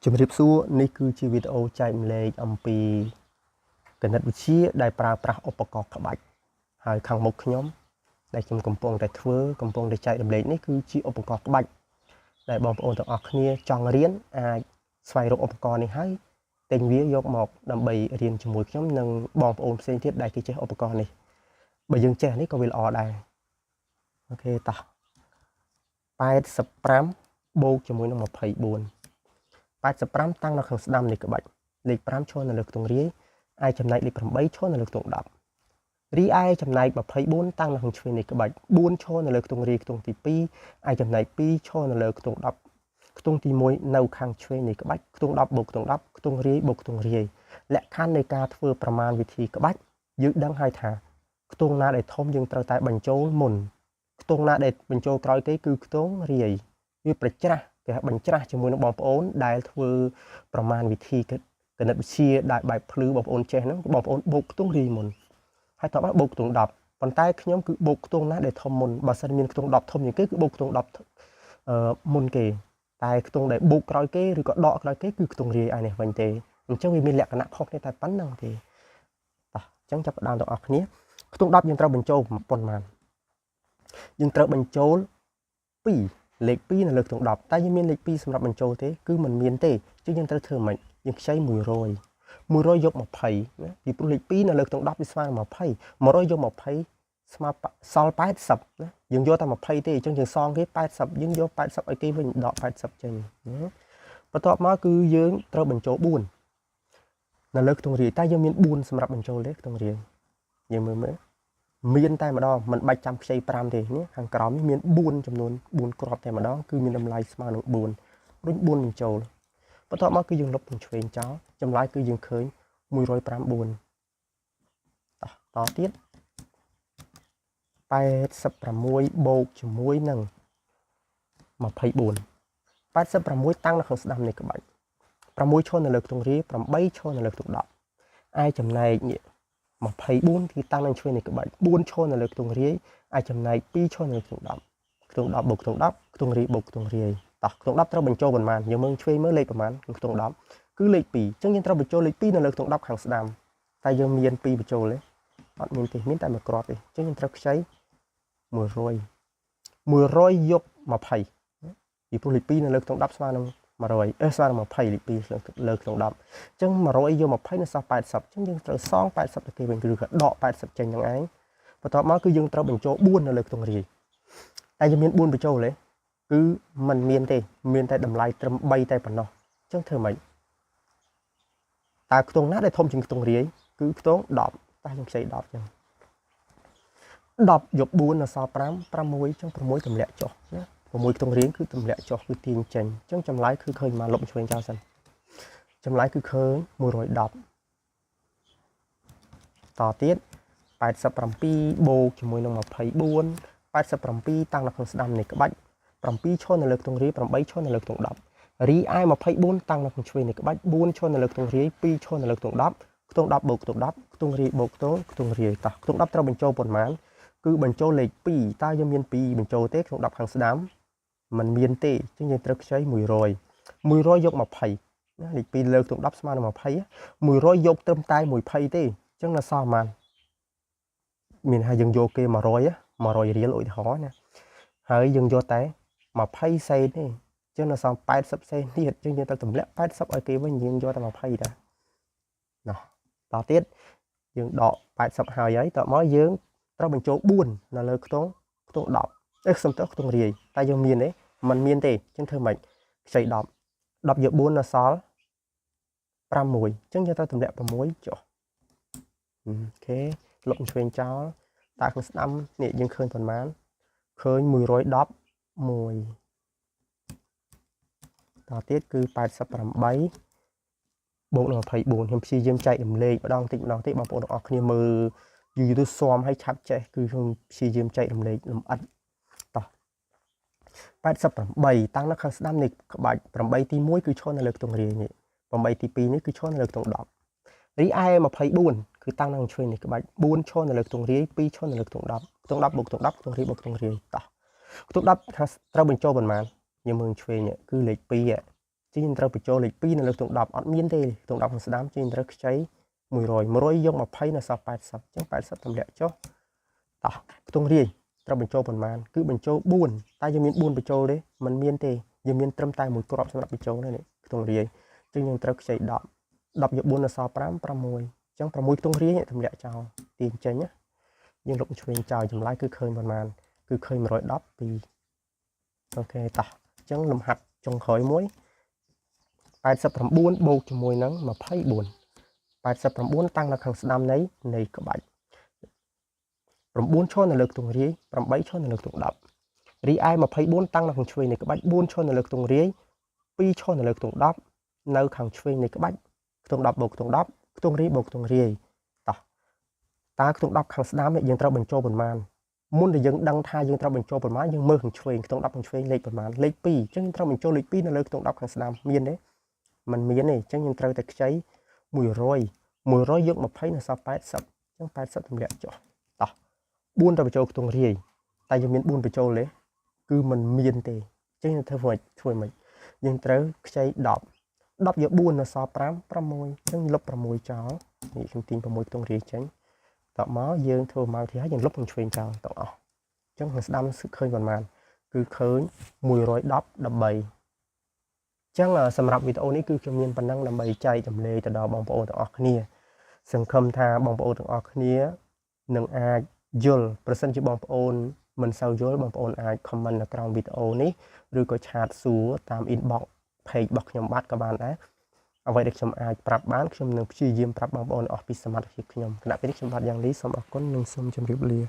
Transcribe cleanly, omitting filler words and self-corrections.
ជំរាបសួរនេះគឺជាវីដេអូចែកម្លែកអំពីគណិតវិទ្យាដែលប្រើប្រាស់ឧបករណ៍ក្បាច់ហើយខាងមុខខ្ញុំដែលខ្ញុំកំពុងតែចែករំលែកនេះគឺជាឧបករណ៍ក្បាច់ដែលបងប្អូនទាំងអស់គ្នាចង់រៀនអាចស្វែងរកឧបករណ៍នេះហើយទិញវាយកមកដើម្បីរៀនជាមួយខ្ញុំនិងបងប្អូនផ្សេងទៀតដែលគេចេះឧបករណ៍នេះបើយើងចេះនេះក៏វាល្អដែរអូខេតោះ85បូកជាមួយនឹង24 85តាំងនៅខាងស្ដាំនៃក្បាច់លេខ5ឈរនៅលើខ្ទង់រាយឯចំណែកលេខ8ឈរនៅលើខ្ទង់10រីឯចំណែក24តាំងនៅខាងឆ្វេងនៃក្បាច់4ឈរនៅលើខ្ទង់រាយខ្ទង់ទី2ឯចំណែក2ឈរនៅលើខ្ទង់10ខ្ទង់ទី1នៅខាងឆ្វេងនៃក្បាច់ខ្ទង់10បូកខ្ទង់10ខ្ទង់រាយបូកខ្ទង់រាយលក្ខខណ្ឌនៃការធ្វើប្រមាណវិធីក្បាច់យើងដឹងហើយថាខ្ទង់ណាដែលធំយើងត្រូវតែបញ្ចូលមុនខ្ទង់ណាដែលបញ្ចូលក្រោយគេគឺខ្ទង់រាយវាប្រច្រាស់គេបញ្ច្រាស់ជាមួយនឹងបងប្អូនដែលធ្វើប្រមាណវិធីគណិតវិទ្យាដែលបែបភ្លឺបងប្អូនចេះហ្នឹងបងប្អូនបូកខ្ទង់រាយមុនហើយតបបូកខ្ទង់10ប៉ុន្តែខ្ញុំគឺបូកខ្ទង់ណាដែលធំមុនបើសិនមានខ្ទង់10ធំជាងគេគឺបូកខ្ទង់10មុនគេតែខ្ទង់ដែលបូកក្រោយគេឬក៏ដកក្រោយគេគឺខ្ទង់រាយឯនេះវិញទេអញ្ចឹងវាមានលក្ខណៈខុសគ្នាតែប៉ុណ្្នឹងទេតោះអញ្ចឹងចាប់ផ្ដើមទាំងអស់គ្នាខ្ទង់10យើងត្រូវបញ្ចូលប៉ុន្មានយើងត្រូវបញ្ចូល2លេខ2នៅលើខ្ទង់10តែយើងមានលេខ2សម្រាប់បញ្ចូលទេគឺមិនមានទេអញ្ចឹងយើងត្រូវធ្វើម៉េចយើងខ្ចី100យក20ណាពីព្រោះលេខ2នៅលើខ្ទង់10វាស្មើនឹង20 100យក20ស្មើសល់80ណាយើងយកតែ20ទេអញ្ចឹងយើងសងគេ80យើងយក80ឲ្យគេវិញដក80ចេញណាបន្ទាប់មកគឺយើងត្រូវបញ្ចូល4នៅលើខ្ទង់រាយតែយើងមាន4សម្រាប់បញ្ចូលទេខ្ទង់រាយយើងមើលមានតែម្ដងមិនបាច់ចាំខ្ចី5ទេនេះខាងក្រោមនេះមាន4ចំនួន4គ្រាប់តែម្ដងគឺមានតម្លៃស្មើនឹង4ដូច4បញ្ចូលបន្ទាប់មកគឺយើងលុបទាំងឆ្វេងចោលចម្លើយគឺយើងឃើញ154តទៀត86បូកជាមួយនឹង24 86តាំងនៅខាងស្ដាំនៃក្បាច់6ឈរនៅលើខ្ទង់រាយ8ឈរនៅលើខ្ទង់10ឯចំណែកនេះ24គឺតាំងនៅឆ្វេងនៃក្បាច់4ឈរនៅលើខ្ទង់រាយឯចំណែក2ឈរនៅលើខ្ទង់10ខ្ទង់10បូកខ្ទង់10ខ្ទង់រាយបូកខ្ទង់រាយតោះខ្ទង់10ត្រូវបញ្ចូលប៉ុន្មានយើងមើលឆ្វេងមើលលេខប៉ុន្មានខ្ទង់10គឺលេខ2អញ្ចឹងយើងត្រូវបញ្ចូលលេខ2នៅលើខ្ទង់10ខាងស្ដាំតែយើងមាន2បញ្ចូលទេអត់មានទេមានតែមួយគ្រាប់ទេអញ្ចឹងយើងត្រូវខ្ចី100យក20ពីព្រោះលេខ2នៅលើខ្ទង់10ស្មើនឹង100ស្មើនឹង20លេខ2លើខ្ទង់10អញ្ចឹង100យក20នៅសល់80អញ្ចឹងយើងត្រូវសង80ទៅគេវិញឬក៏ដក80ចេញហ្នឹងឯងបន្ទាប់មកគឺយើងត្រូវបញ្ចូល4នៅលើខ្ទង់រាយតែយើងមាន4បញ្ចូលទេគឺมันមានទេមានតែតម្លៃត្រឹម3តែប៉ុណ្ណោះអញ្ចឹងធ្វើម៉េចតើខ្ទង់ណាដែលធំជាងខ្ទង់រាយគឺខ្ទង់10តែយើងខ្ចី10អញ្ចឹង10យក4នៅសល់5 6អញ្ចឹង6ទម្លាក់ចុះណា6ខ្ទង់រាយគឺទម្លាក់ចុះគឺទាញចេញអញ្ចឹងចម្លើយគឺឃើញមកលុបឆ្វេងចោលសិនចម្លើយគឺឃើញ110តទៀត87បូកជាមួយនឹង24 87តាំងនៅខាងស្ដាំនៃក្បាច់7ឈរនៅលើខ្ទង់រាយ8ឈរនៅលើខ្ទង់10រីឯ24តាំងនៅខាងឆ្វេងនៃក្បាច់4ឈរនៅលើខ្ទង់រាយ2ឈរនៅលើខ្ទង់10ខ្ទង់10បូកខ្ទង់10ខ្ទង់រាយបូកខ្ទង់រាយតោះខ្ទង់10ត្រូវបញ្ចូលប៉ុន្មានគឺបញ្ចូលលេខ2តើយើងមាន2បញ្ចូលទេខ្ទង់10ខាងស្ដាំมันមានទេអញ្ចឹងយើងត្រូវខ្ចី100យក20ណាលេខ2លើខ្ទង់10ស្មើនឹង20 100យកត្រឹមតែ20ទេអញ្ចឹងនៅសល់ប៉ុន្មានមានហើយយើងយកគេ100រៀលឧទាហរណ៍ណាហើយយើងយកតែ20សេនទេអញ្ចឹងនៅសល់80សេនទៀតអញ្ចឹងយើងត្រូវទម្លាក់80ឲ្យគេវិញយើងយកតែ20តាណោះតទៀតយើងដក80ហើយតមកយើងត្រូវបញ្ចូល4នៅលើខ្ទង់10សំទោសខ្ទង់រាយតែយើងមានទេมันមានទេអញ្ចឹងធ្វើម៉េចខ្ចី10យក4នៅសល់6អញ្ចឹងយើងត្រូវទម្លាក់6ចុះអូខេលុបឆ្វេងចោលតែខាងស្ដាំនេះយើងឃើញប៉ុន្មានឃើញ111តទៀតគឺ88បូកនឹង24ខ្ញុំព្យាយាមចែករំលែកម្ដងតិចម្ដងទេបងប្អូនទាំងអស់គ្នាមើលយូរទៅស៊ាំឲ្យឆាប់ចេះគឺខ្ញុំព្យាយាមចែករំលែកលម្អិតតោះ88តាំងនៅខាងស្ដាំនៃក្បាច់8ទី1គឺឈរនៅលើខ្ទង់រាយនេះ8ទី2នេះគឺឈរនៅលើខ្ទង់10រីឯ24គឺតាំងនៅឆ្វេងនៃក្បាច់4ឈរនៅលើខ្ទង់រាយ2ឈរនៅលើខ្ទង់10ខ្ទង់10បូកខ្ទង់10ខ្ទង់រាយបូកខ្ទង់រាយតោះខ្ទង់10ត្រូវបញ្ចូលប៉ុន្មានយើងមើលឆ្វេងគឺលេខ2 ជាងត្រូវបញ្ចូលលេខ2នៅលើខ្ទង់10អត់មានទេខ្ទង់10ខាងស្ដាំជាងត្រូវខ្ចី100យក20នៅសល់80អញ្ចឹង80ទម្លាក់ចុះតោះខ្ទង់រាយត្រូវបញ្ចូលប៉ុន្មានគឺបញ្ចូល4តែយើងមាន4បញ្ចូលទេมันមានទេយើងមានត្រឹមតែមួយគ្រាប់សម្រាប់បញ្ចូលនេះខ្ទង់រាយអញ្ចឹងយើងត្រូវខ្ចី10យក4នៅសល់5 6អញ្ចឹង6ខ្ទង់រាយទម្លាក់ចោលទាញចេញណាយើងលុបឆ្វេងចោលចម្លើយគឺឃើញប៉ុន្មានគឺឃើញ112អូខេតោះអញ្ចឹងលំហាត់ចុងក្រោយមួយ89បូកជាមួយនឹង24 89តាំងនៅខាងស្ដាំនៃក្បាច់9ឈរនៅលើខ្ទង់រាយ8ឈរនៅលើខ្ទង់10រីឯ24តាំងនៅខាងឆ្វេងនៃក្បាច់4ឈរនៅលើខ្ទង់រាយ2ឈរនៅលើខ្ទង់10នៅខាងឆ្វេងនៃក្បាច់ខ្ទង់10បូកខ្ទង់10ខ្ទង់រាយបូកខ្ទង់រាយតោះតើខ្ទង់10ខាងស្ដាំយើងត្រូវបញ្ចូលប៉ុន្មានមុនដែលយើងដឹងថាយើងត្រូវបញ្ចូលប៉ុន្មានយើងមើលខាងឆ្វេងខ្ទង់10ខាងឆ្វេងលេខប៉ុន្មានលេខ2អញ្ចឹងយើងត្រូវបញ្ចូលលេខ2នៅលើខ្ទង់10ខាងស្ដាំមានទេมันមានទេអញ្ចឹងយើងត្រូវតែខ្ចី100យក20នៅសល់80អញ្ចឹង80ទម្លាក់ចុះតោះ4ទៅបញ្ចូលខ្ទង់រាយតែយើងមាន4បញ្ចូលទេគឺมันមានទេអញ្ចឹងយើងធ្វើមិនយើងត្រូវខ្ចី10យក4នៅសល់5 6អញ្ចឹងលុប6ចោលនេះខ្ញុំទាញ6ខ្ទង់រាយចេញតមកយើងធ្វើមកទីហើយយើងលុបខាងឆ្វេងចោលទាំងអស់អញ្ចឹងខាងស្ដាំឃើញប៉ុន្មានគឺឃើញ110ដើម្បីចឹងសម្រាប់វីដេអូនេះគឺខ្ញុំមានប៉ុណ្ណឹងដើម្បីចែកចម្លែកទៅដល់បងប្អូនទាំងអស់គ្នាសង្ឃឹមថាបងប្អូនទាំងអស់គ្នានឹងអាចយល់ប្រសិនជាបងប្អូនមិនសូវយល់បងប្អូនអាច comment នៅក្រោមវីដេអូនេះឬក៏ឆាតសួរតាម inbox page របស់ខ្ញុំបាទក៏បានដែរអ្វីដែលខ្ញុំអាចប្រាប់បានខ្ញុំនឹងព្យាយាមប្រាប់បងប្អូនអស់ពីសមត្ថភាពខ្ញុំគណៈពេលនេះខ្ញុំបាទយ៉ាងលីសូមអរគុណនិងសូមជម្រាបលា